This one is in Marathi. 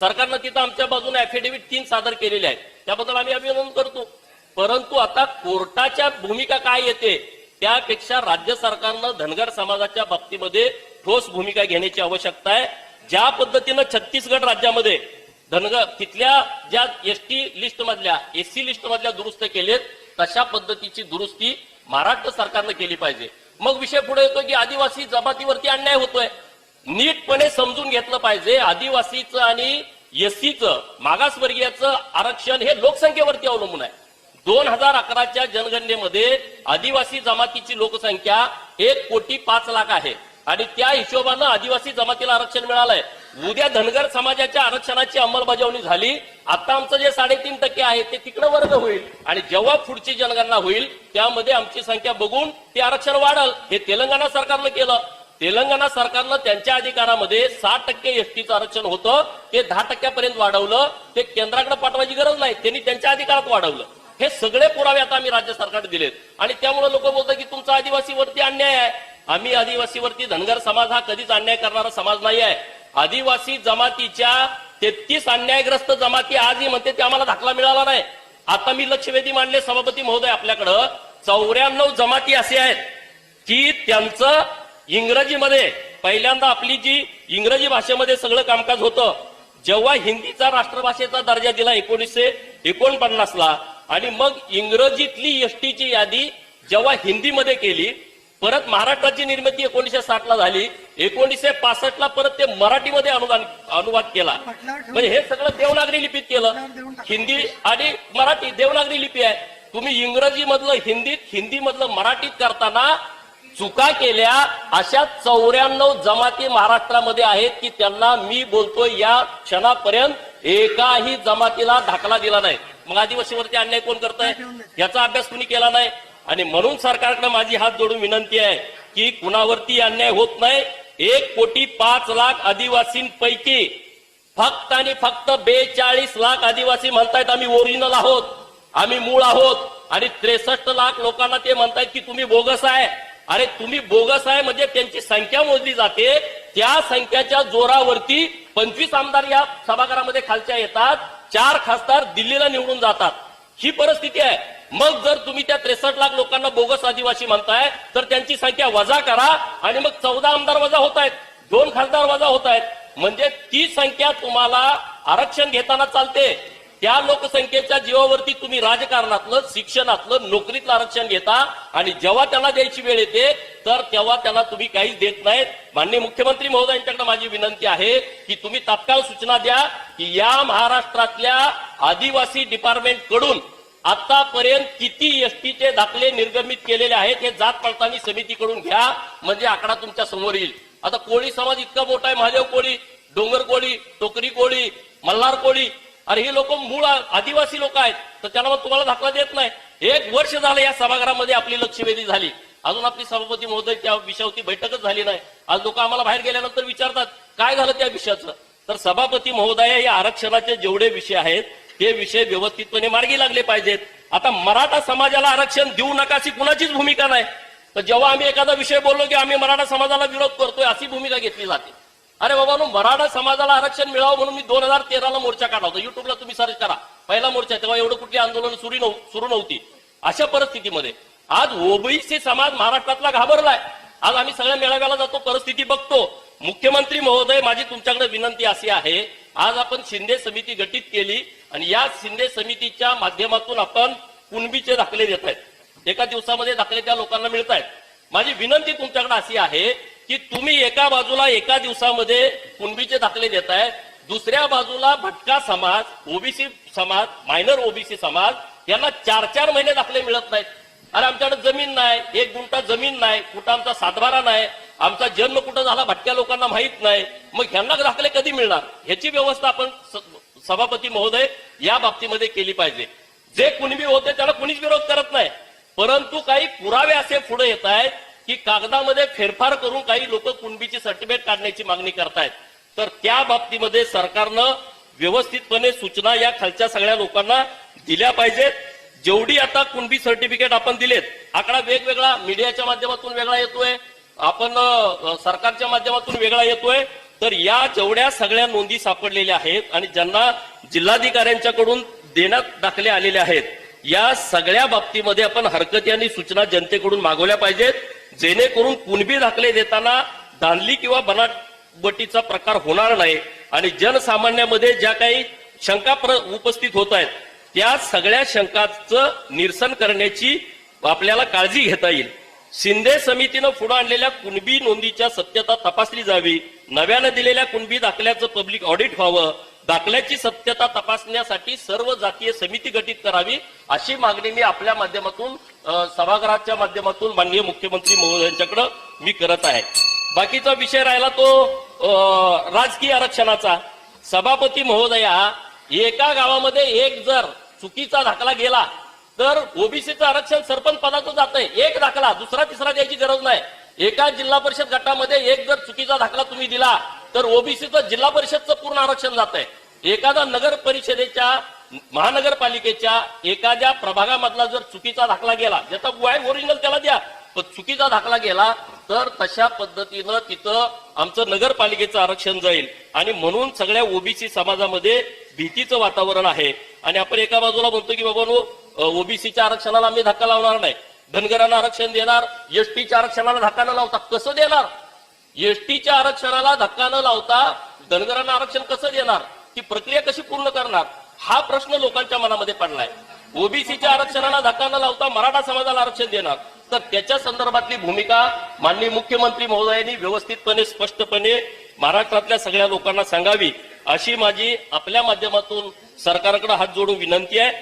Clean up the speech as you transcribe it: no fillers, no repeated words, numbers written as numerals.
सरकारनं तिथं आमच्या बाजूने ऍफिडेव्हिट 3 सादर केलेले आहेत, त्याबद्दल आम्ही अभिनंदन करतो. परंतु आता कोर्टाच्या भूमिका काय येते त्यापेक्षा राज्य सरकारनं धनगर समाजाच्या बाबतीमध्ये ठोस भूमिका घेण्याची आवश्यकता आहे. ज्या पद्धतीनं छत्तीसगड राज्यामध्ये धनगर तिथल्या ज्या एसटी लिस्ट मधल्या एससी लिस्ट मधल्या दुरुस्त केलेत तशा पद्धतीची दुरुस्ती महाराष्ट्र सरकारनं केली पाहिजे. मग विषय पुढे येतो की आदिवासी जमातीवरती अन्याय होतोय. नीटपणे समजून घेतलं पाहिजे. आदिवासीचं आणि एससीचं मागासवर्गीयाचं आरक्षण हे लोकसंख्येवरती अवलंबून आहे. 2011च्या जनगणनेमध्ये आदिवासी जमातीची लोकसंख्या 1,05,00,000 आहे आणि त्या हिशोबानं आदिवासी जमातीला आरक्षण मिळालंय. उद्या धनगर समाजाच्या आरक्षणाची अंमलबजावणी झाली, आता आमचं जे 3.5% आहे ते तिकडे वर्ग होईल आणि जेव्हा पुढची जनगणना होईल त्यामध्ये आमची संख्या बघून ते आरक्षण वाढल. हे तेलंगणा सरकारनं केलं. तेलंगणा सरकारनं त्यांच्या अधिकारामध्ये 6% एसटीचं आरक्षण होतं, ते 10% वाढवलं. ते केंद्राकडे पाठवायची गरज नाही, त्यांनी त्यांच्या अधिकारात वाढवलं. हे सगळे पुरावे आता आम्ही राज्य सरकारने दिलेत आणि त्यामुळे लोक बोलतात की तुमचा आदिवासीवरती अन्याय आहे. आम्ही आदिवासीवरती धनगर समाज हा कधीच अन्याय करणारा समाज नाही आहे. आदिवासी जमातीच्या 33 अन्यायग्रस्त जमाती आजही म्हणते ते आम्हाला दाखला मिळाला नाही. आता मी लक्षवेधी मांडले सभापती महोदय, आपल्याकडं 94 जमाती असे आहेत की त्यांचं इंग्रजीमध्ये पहिल्यांदा आपली जी इंग्रजी भाषेमध्ये सगळं कामकाज होतं, जेव्हा हिंदीचा राष्ट्रभाषेचा दर्जा दिला 1949ला आणि मग इंग्रजीतली एसटीची यादी जेव्हा हिंदीमध्ये केली, परत महाराष्ट्राची निर्मिती 1960ला झाली, 1965ला परत ते मराठीमध्ये अनुवाद केला. म्हणजे हे सगळं देवनागरी लिपीत केलं. हिंदी आणि मराठी देवनागरी लिपी आहे. तुम्ही इंग्रजी मधलं हिंदीत, हिंदी मधलं मराठीत करताना चुका केल्या. अशा 94 जमाती महाराष्ट्रामध्ये आहेत की त्यांना मी बोलतोय या क्षणापर्यंत एकाही जमातीला दाखला दिला नाही. मग आदिवासीवरती अन्याय कोण करताय याचा अभ्यास कुणी केला नाही. आणि म्हणून सरकारकडे माझी हात जोडून विनंती आहे की कुणावरती अन्याय होत नाही. 1,05,00,000 आदिवासींपैकी फक्त आणि फक्त 42 लाख आदिवासी म्हणतायत आम्ही ओरिजिनल आहोत, आम्ही मूळ आहोत आणि 63 लाख लोकांना ते म्हणतायत की तुम्ही बोगस आहे. अरे तुम्ही बोगस आहे म्हणजे त्यांची संख्या मोजली जाते, त्या संख्याच्या जोरावरती 25 आमदार या सभागृहामध्ये खालच्या येतात, 4 खासदार दिल्लीला निवडून जातात. ही परिस्थिती आहे. मग जर तुम्ही त्या 63 लाख लोकांना बोगस आदिवासी म्हणताय तर त्यांची संख्या वजा करा आणि मग 14 आमदार वजा होत आहेत, 2 खासदार वजा होत आहेत, म्हणजे ती संख्या तुम्हाला आरक्षण घेताना चालते. त्या लोकसंख्येच्या जीवावरती तुम्ही राजकारणातलं, शिक्षणातलं, नोकरीतलं आरक्षण घेता आणि जेव्हा त्यांना द्यायची वेळ येते तर तेव्हा त्यांना तुम्ही काहीच देत नाहीत. माननीय मुख्यमंत्री महोदयांच्याकडे माझी विनंती आहे की तुम्ही तात्काळ सूचना द्या की या महाराष्ट्रातल्या आदिवासी डिपार्टमेंट कडून आतापर्यंत किती एसटीचे दाखले निर्गमित केलेले आहेत हे जात पडताळणी समितीकडून घ्या, म्हणजे आकडा तुमच्या समोर येईल. आता कोळी समाज इतका मोठा आहे, महादेव कोळी, डोंगर कोळी, टोकरी कोळी, मल्हार कोळी, अरे हे लोक मूळ आदिवासी लोक आहेत तर त्यांना मग तुम्हाला दाखला देत नाही. 1 वर्ष झालं या सभागृहामध्ये आपली लक्षवेधी झाली, अजून आपली सभापती महोदय त्या विषयावरती बैठकच झाली नाही. आज लोक आम्हाला बाहेर गेल्यानंतर विचारतात काय झालं त्या विषयाचं. तर सभापती महोदय या आरक्षणाचे जेवढे विषय आहेत ते विषय व्यवस्थितपणे मार्गी लागले पाहिजेत. आता मराठा समाजाला आरक्षण देऊ नका अशी कुणाचीच भूमिका नाही. तर जेव्हा आम्ही एखादा विषय बोललो की आम्ही मराठा समाजाला विरोध करतोय अशी भूमिका घेतली जाते. अरे बाबा, मराठा समाजाला आरक्षण मिळावं म्हणून मी 2013ला मोर्चा काढला होता. युट्यूबला तुम्ही सर्च करा, पहिला मोर्चा. तेव्हा एवढं कुठली आंदोलन सुरू नव्हती. अशा परिस्थितीमध्ये आज ओबीसी समाज महाराष्ट्रातला घाबरलाय. आज आम्ही सगळ्या मेळाव्याला जातो, परिस्थिती बघतो. मुख्यमंत्री महोदय, माझी तुमच्याकडे विनंती अशी आहे, आज आपण शिंदे समिती गठीत केली आणि या शिंदे समितीच्या माध्यमातून आपण कुणबीचे दाखले देत आहेत. एका दिवसामध्ये दाखले त्या लोकांना मिळत आहेत. माझी विनंती तुमच्याकडे अशी आहे की तुम्ही एका बाजूला एका दिवसामध्ये कुणबीचे दाखले देताय, दुसऱ्या बाजूला भटका समाज, ओबीसी समाज, मायनर ओबीसी समाज यांना 4-4 महिने दाखले मिळत नाहीत. अरे आमच्याकडे जमीन नाही, 1 गुंठा जमीन नाही, कुठं आमचा सातबारा नाही, आमचा जन्म कुठं झाला भटक्या लोकांना माहित नाही. मग ह्यांना दाखले कधी मिळणार ह्याची व्यवस्था आपण सभापती महोदय या बाबतीमध्ये केली पाहिजे. जे कुणबी होते त्याला कुणीच विरोध करत नाही, परंतु काही पुरावे असे पुढे येत आहेत की कागदामध्ये फेरफार करून काही लोक कुणबीची सर्टिफिकेट काढण्याची मागणी करतायत. तर त्या बाबतीमध्ये सरकारनं व्यवस्थितपणे सूचना या खालच्या सगळ्या लोकांना दिल्या पाहिजेत. जेवढी आता कुणबी सर्टिफिकेट आपण दिलेत, आकडा वेगवेगळा मीडियाच्या माध्यमातून वेगळा येतोय, आपण सरकारच्या माध्यमातून वेगळा येतोय, तर या जेवढ्या सगळ्या नोंदी सापडलेल्या आहेत आणि ज्यांना जिल्हाधिकाऱ्यांच्याकडून देण्यात दाखले आलेले आहेत, या सगळ्या बाबतीमध्ये आपण हरकती आणि सूचना जनतेकडून मागवल्या पाहिजेत, जेणेकरून कुणबी दाखले देताना धांदली किंवा बनावटीचा प्रकार होणार नाही आणि जनसामान्यामध्ये ज्या काही शंका उपस्थित होत आहेत त्या सगळ्या शंकांचं निरसन करण्याची आपल्याला काळजी घेता येईल. शिंदे समितीनं पुढे आणलेल्या कुणबी नोंदीच्या सत्यता तपासली जावी, नव्यानं दिलेल्या कुणबी दाखल्याचं पब्लिक ऑडिट व्हावं, दाखल्याची सत्यता तपासण्यासाठी सर्व जातीय समिती गठीत करावी, अशी मागणी मी आपल्या माध्यमातून सभागृहाच्या माध्यमातून माननीय मुख्यमंत्री महोदयांच्याकडे मी करत आहे. बाकीचा विषय राहिला तो राजकीय आरक्षणाचा. सभापती महोदया, एका गावामध्ये एक जर चुकीचा दाखला गेला तर ओबीसीचं आरक्षण सरपंच पदाचं जातंय. एक दाखला दुसरा तिसरा द्यायची गरज नाही. एका जिल्हा परिषद गटामध्ये एक जर चुकीचा दाखला तुम्ही दिला तर ओबीसीचं जिल्हा परिषदचं पूर्ण आरक्षण जातंय. एखादा नगर परिषदेच्या महानगरपालिकेच्या एखाद्या प्रभागामधला जर चुकीचा दाखला गेला, ज्याचा आहे ओरिजिनल त्याला द्या, पण चुकीचा दाखला गेला तर तशा पद्धतीनं तिथं आमचं नगरपालिकेचं आरक्षण जाईल. आणि म्हणून सगळ्या ओबीसी समाजामध्ये भीतीचं वातावरण आहे. आणि आपण एका बाजूला म्हणतो की बाबा ओबीसीच्या आरक्षणाला आम्ही धक्का लावणार नाही, धनगरांना आरक्षण देणार, एसटीच्या आरक्षणाला धक्का न लावता कसं देणार? एसटीच्या आरक्षणाला धक्का न लावता धनगरांना आरक्षण कसं देणार? ती प्रक्रिया कशी पूर्ण करणार? हा प्रश्न लोकांच्या मनामध्ये पडलाय. ओबीसीच्या आरक्षणाला धक्का न लावता मराठा समाजाला आरक्षण देणार, तर त्याच्या संदर्भातली भूमिका माननीय मुख्यमंत्री महोदयांनी व्यवस्थितपणे स्पष्टपणे महाराष्ट्रातल्या सगळ्या लोकांना सांगावी, अशी माझी आपल्या माध्यमातून सरकारकडे हात जोडून विनंती आहे.